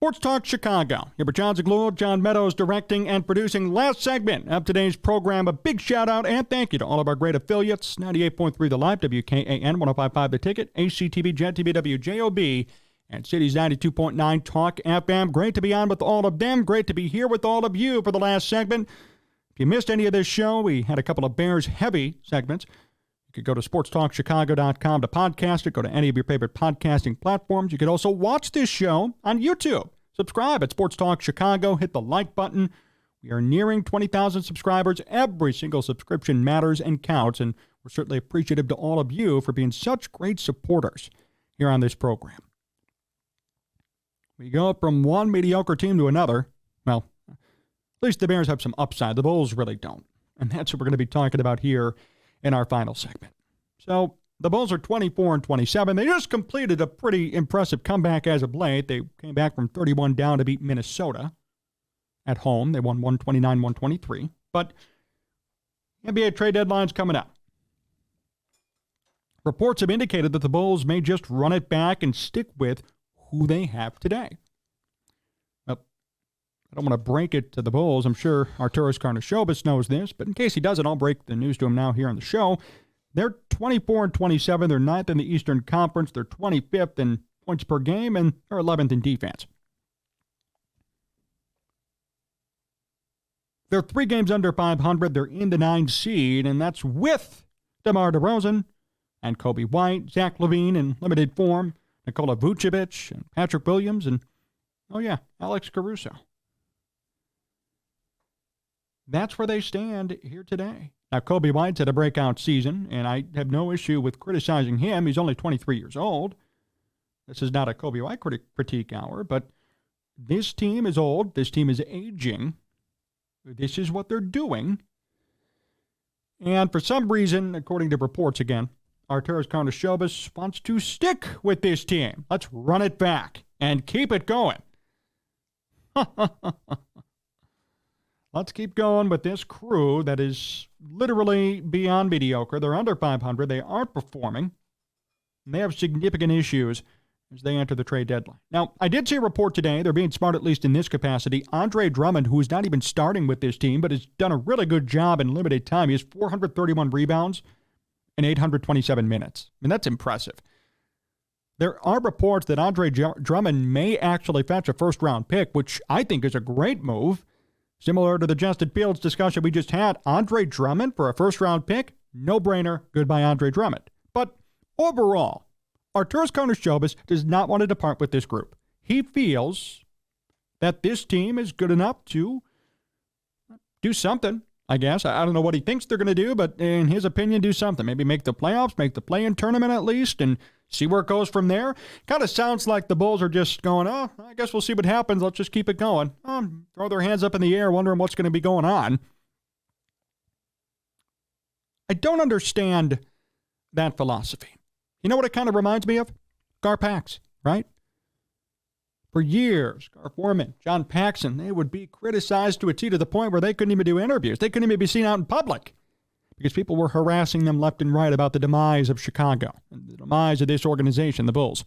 Sports Talk Chicago. Here for Jon Zaghloul, John Meadows directing and producing last segment of today's program. A big shout out and thank you to all of our great affiliates. 98.3 The Live, WKAN, 105.5 The Ticket, ACTV, Jet TV, WJOB, and Cities 92.9 Talk FM. Great to be on with all of them. Great to be here with all of you for the last segment. If you missed any of this show, we had a couple of Bears-heavy segments. You could go to sportstalkchicago.com to podcast it. Go to any of your favorite podcasting platforms. You could also watch this show on YouTube. Subscribe at Sports Talk Chicago. Hit the like button. We are nearing 20,000 subscribers. Every single subscription matters and counts, and we're certainly appreciative to all of you for being such great supporters here on this program. We go from one mediocre team to another. Well, at least the Bears have some upside. The Bulls really don't. And that's what we're going to be talking about here in our final segment. So the Bulls are 24-27. They just completed a pretty impressive comeback as of late. They came back from 31 down to beat Minnesota at home. They won 129-123. But NBA trade deadline's coming up. Reports have indicated that the Bulls may just run it back and stick with who they have today. Well, I don't want to break it to the Bulls. I'm sure Arturas Karnisovas knows this, but in case he doesn't, I'll break the news to him now here on the show. They're 24-27. They're 9th in the Eastern Conference. They're 25th in points per game, and they're 11th in defense. They're 3 games under 500. They're in the 9 seed, and that's with DeMar DeRozan and Kobe White, Zach LaVine in limited form, Nikola Vucevic, and Patrick Williams, and, oh yeah, Alex Caruso. That's where they stand here today. Now, Kobe White's had a breakout season, and I have no issue with criticizing him. He's only 23 years old. This is not a Kobe White critique hour, but this team is old. This team is aging. This is what they're doing. And for some reason, according to reports again, Arturas Karnisovas wants to stick with this team. Let's run it back and keep it going. Let's keep going with this crew that is literally beyond mediocre. They're under 500. They aren't performing. And they have significant issues as they enter the trade deadline. Now, I did see a report today. They're being smart, at least in this capacity. Andre Drummond, who is not even starting with this team, but has done a really good job in limited time. He has 431 rebounds in 827 minutes. I mean, that's impressive. There are reports that Andre Drummond may actually fetch a first-round pick, which I think is a great move. Similar to the Justin Fields discussion we just had, Andre Drummond for a first-round pick, no-brainer, goodbye Andre Drummond. But overall, Arturas Karnisovas does not want to depart with this group. He feels that this team is good enough to do something, I guess. I don't know what he thinks they're going to do, but in his opinion, do something. Maybe make the playoffs, make the play-in tournament at least, and see where it goes from there. Kind of sounds like the Bulls are just going, oh, I guess we'll see what happens. Let's just keep it going. Throw their hands up in the air, wondering what's going to be going on. I don't understand that philosophy. You know what it kind of reminds me of? Gar Pax, right? For years, Gar Forman, John Paxson, they would be criticized to a T to the point where they couldn't even do interviews. They couldn't even be seen out in public because people were harassing them left and right about the demise of Chicago and the demise of this organization, the Bulls.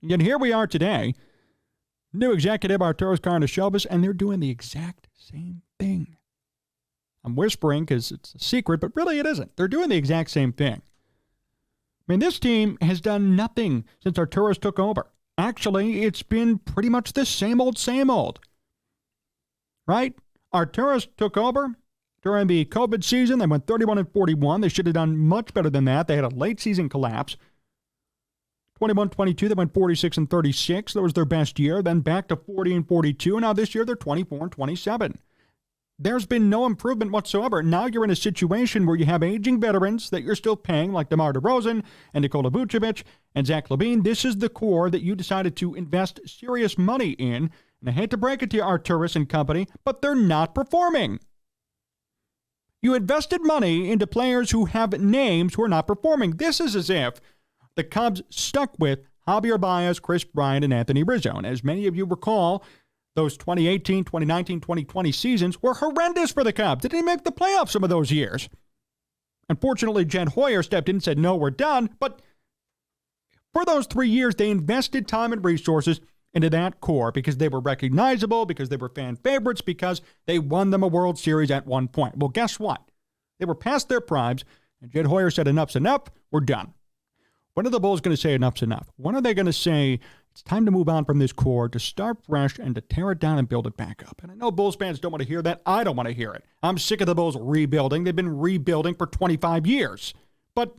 And yet here we are today, new executive Arturas Karnisovas, and they're doing the exact same thing. I'm whispering because it's a secret, but really it isn't. They're doing the exact same thing. I mean, this team has done nothing since Arturas took over. Actually, it's been pretty much the same old. Right? Arturas took over during the COVID season. They went 31-41. They should have done much better than that. They had a late season collapse. 21-22, they went 46-36. That was their best year. Then back to 40-42. Now this year, they're 24-27. There's been no improvement whatsoever. Now you're in a situation where you have aging veterans that you're still paying, like DeMar DeRozan and Nikola Vucevic and Zach LaVine. This is the core that you decided to invest serious money in. And I hate to break it to you, Arturas and company, but they're not performing. You invested money into players who have names who are not performing. This is as if the Cubs stuck with Javier Baez, Chris Bryant, and Anthony Rizzo. And as many of you recall, those 2018, 2019, 2020 seasons were horrendous for the Cubs. Didn't even make the playoffs some of those years. Unfortunately, Jed Hoyer stepped in and said, no, we're done. But for those 3 years, they invested time and resources into that core because they were recognizable, because they were fan favorites, because they won them a World Series at one point. Well, guess what? They were past their primes, and Jed Hoyer said, enough's enough, we're done. When are the Bulls going to say enough's enough? When are they going to say it's time to move on from this core, to start fresh, and to tear it down and build it back up? And I know Bulls fans don't want to hear that. I don't want to hear it. I'm sick of the Bulls rebuilding. They've been rebuilding for 25 years. But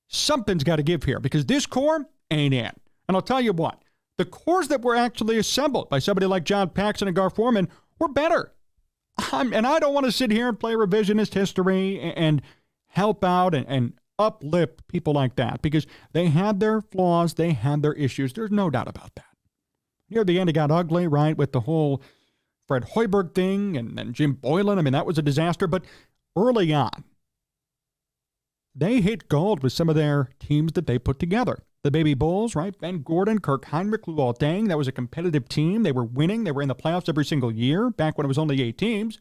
something's got to give here, because this core ain't it. And I'll tell you what, the cores that were actually assembled by somebody like John Paxson and Gar Forman were better. And I don't want to sit here and play revisionist history and help out and uplift people like that, because they had their flaws, they had their issues. There's no doubt about that. Near the end, it got ugly, right, with the whole Fred Hoiberg thing and then Jim Boylan. I mean, that was a disaster. But early on, they hit gold with some of their teams that they put together. The Baby Bulls, right? Ben Gordon, Kirk Heinrich, Luol Deng. That was a competitive team. They were winning. They were in the playoffs every single year, back when it was only 8 teams.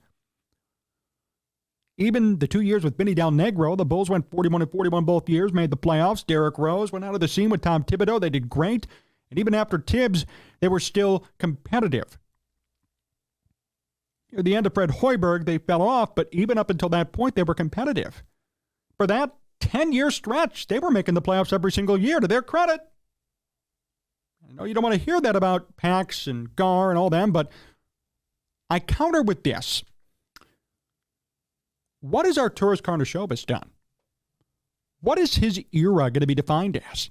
Even the 2 years with Benny Del Negro, the Bulls went 41-41 both years, made the playoffs. Derrick Rose went out of the scene with Tom Thibodeau. They did great. And even after Tibbs, they were still competitive. At the end of Fred Hoiberg, they fell off, but even up until that point, they were competitive. For that 10-year stretch, they were making the playoffs every single year, to their credit. I know you don't want to hear that about Pax and Gar and all them, but I counter with this. What has Arturas Karnisovas done? What is his era going to be defined as?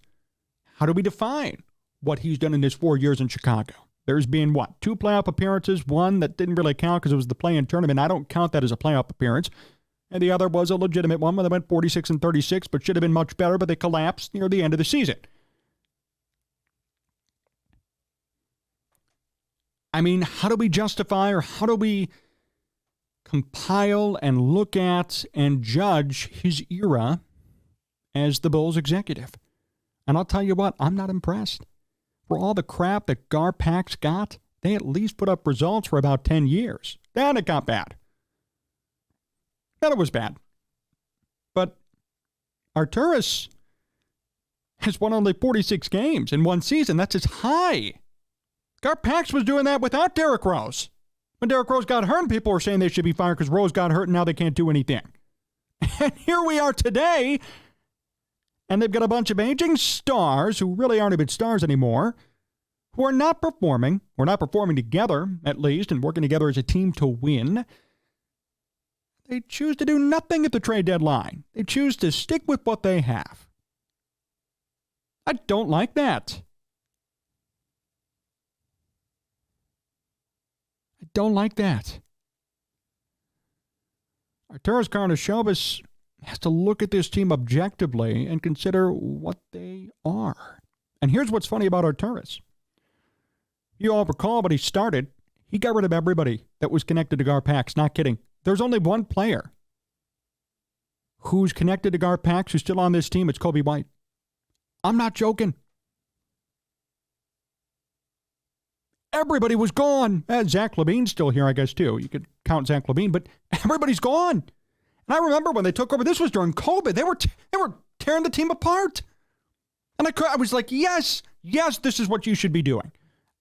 How do we define what he's done in his 4 years in Chicago? There's been, 2 playoff appearances, one that didn't really count because it was the play-in tournament. I don't count that as a playoff appearance. And the other was a legitimate one where they went 46-36, but should have been much better, but they collapsed near the end of the season. I mean, how do we justify, or how do we compile and look at and judge his era as the Bulls executive? And I'll tell you what, I'm not impressed. For all the crap that Gar Pax got, they at least put up results for about 10 years. Then it got bad. Then it was bad. But Arturas has won only 46 games in one season. That's his high. Gar Pax was doing that without Derrick Rose. When Derrick Rose got hurt, people were saying they should be fired because Rose got hurt and now they can't do anything. And here we are today, and they've got a bunch of aging stars who really aren't even stars anymore, who are not performing, or not performing together, at least, and working together as a team to win. They choose to do nothing at the trade deadline. They choose to stick with what they have. I don't like that. Don't like that. Arturas Karnisovas has to look at this team objectively and consider what they are. And here's what's funny about Arturas. You all recall when he started, he got rid of everybody that was connected to Gar Pax. Not kidding. There's only one player who's connected to Gar Pax who's still on this team. It's Kobe White. I'm not joking. Everybody was gone. Zach LaVine's still here, I guess, too. You could count Zach LaVine, but everybody's gone. And I remember when they took over, this was during COVID. They were tearing the team apart. And I was like, yes, this is what you should be doing.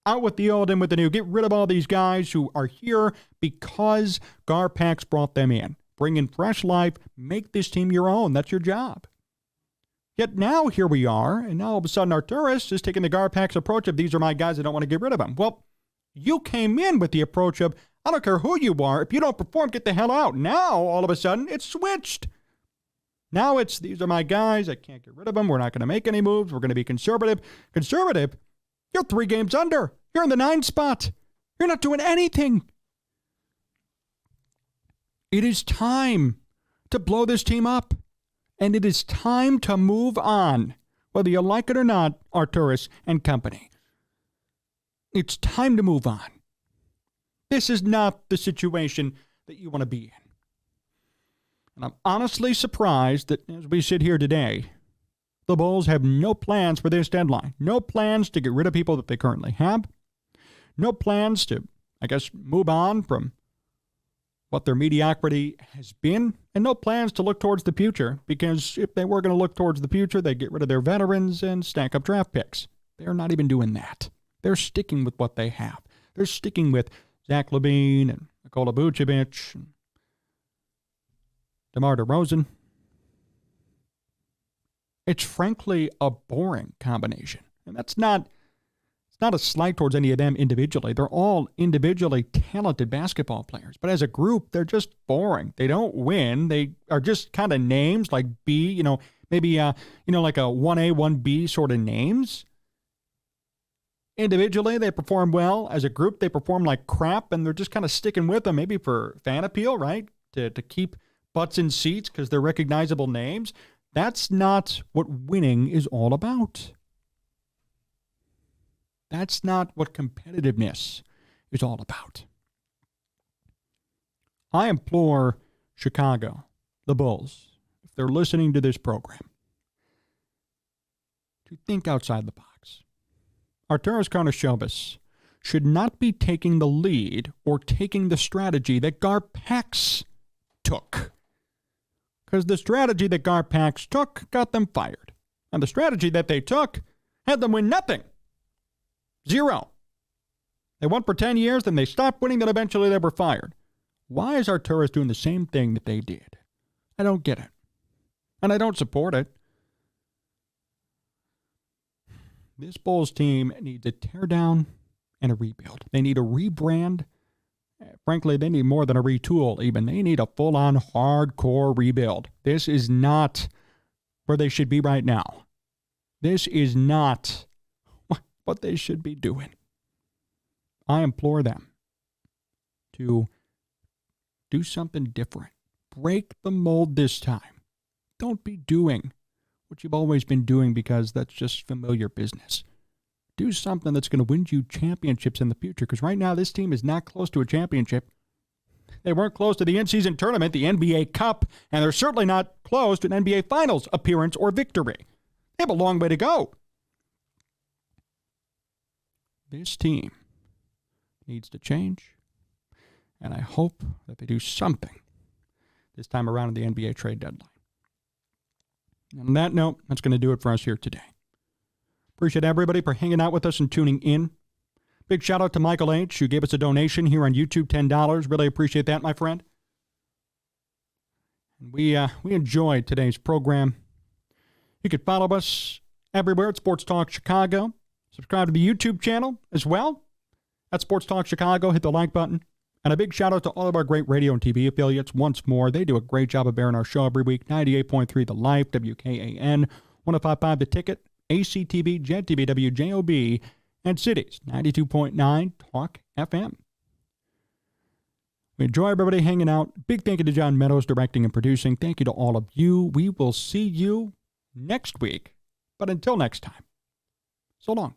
Out with the old, in with the new. Get rid of all these guys who are here because Gar Pax brought them in. Bring in fresh life. Make this team your own. That's your job. Yet now here we are, and now all of a sudden Arturas is taking the Gar Pax approach of these are my guys, I don't want to get rid of them. Well, you came in with the approach of I don't care who you are, if you don't perform, get the hell out. Now, all of a sudden, it's switched. Now it's these are my guys, I can't get rid of them, we're not going to make any moves, we're going to be conservative. Conservative? You're 3 games under. You're in the 9 spot. You're not doing anything. It is time to blow this team up. And it is time to move on, whether you like it or not, Arturas and company. It's time to move on. This is not the situation that you want to be in. And I'm honestly surprised that as we sit here today, the Bulls have no plans for this deadline. No plans to get rid of people that they currently have. No plans to, move on from what their mediocrity has been, and no plans to look towards the future, because if they were going to look towards the future, they'd get rid of their veterans and stack up draft picks. They're not even doing that. They're sticking with what they have. They're sticking with Zach LaVine and Nikola Vucevic and DeMar DeRozan. It's frankly a boring combination. And it's not a slight towards any of them individually. They're all individually talented basketball players. But as a group, they're just boring. They don't win. They are just kind of names like B, maybe, like a 1A, 1B sort of names. Individually, they perform well. As a group, they perform like crap, and they're just kind of sticking with them, maybe for fan appeal, right? To keep butts in seats because they're recognizable names. That's not what winning is all about. That's not what competitiveness is all about. I implore Chicago, the Bulls, if they're listening to this program, to think outside the box. Arturas Karnisovas should not be taking the lead or taking the strategy that Garpax took. Because the strategy that Garpax took got them fired. And the strategy that they took had them win nothing. 0. They won for 10 years, then they stopped winning, then eventually they were fired. Why is Arturas doing the same thing that they did? I don't get it. And I don't support it. This Bulls team needs a teardown and a rebuild. They need a rebrand. Frankly, they need more than a retool even. They need a full-on hardcore rebuild. This is not where they should be right now. This is not what they should be doing. I implore them to do something different. Break the mold this time. Don't be doing what you've always been doing because that's just familiar business. Do something that's going to win you championships in the future, because right now this team is not close to a championship. They weren't close to the in-season tournament, the NBA Cup, and they're certainly not close to an NBA Finals appearance or victory. They have a long way to go. This team needs to change, and I hope that they do something this time around in the NBA trade deadline. On that note, that's going to do it for us here today. Appreciate everybody for hanging out with us and tuning in. Big shout out to Michael H., who gave us a donation here on YouTube, $10. Really appreciate that, my friend. And we enjoyed today's program. You can follow us everywhere at Sports Talk Chicago. Subscribe to the YouTube channel as well at Sports Talk Chicago. Hit the like button. And a big shout out to all of our great radio and TV affiliates once more. They do a great job of airing our show every week. 98.3 The Life, WKAN, 105.5 The Ticket, ACTV, JED-TV, WJOB, and Cities, 92.9 Talk FM. We enjoy everybody hanging out. Big thank you to John Meadows, directing and producing. Thank you to all of you. We will see you next week. But until next time, so long.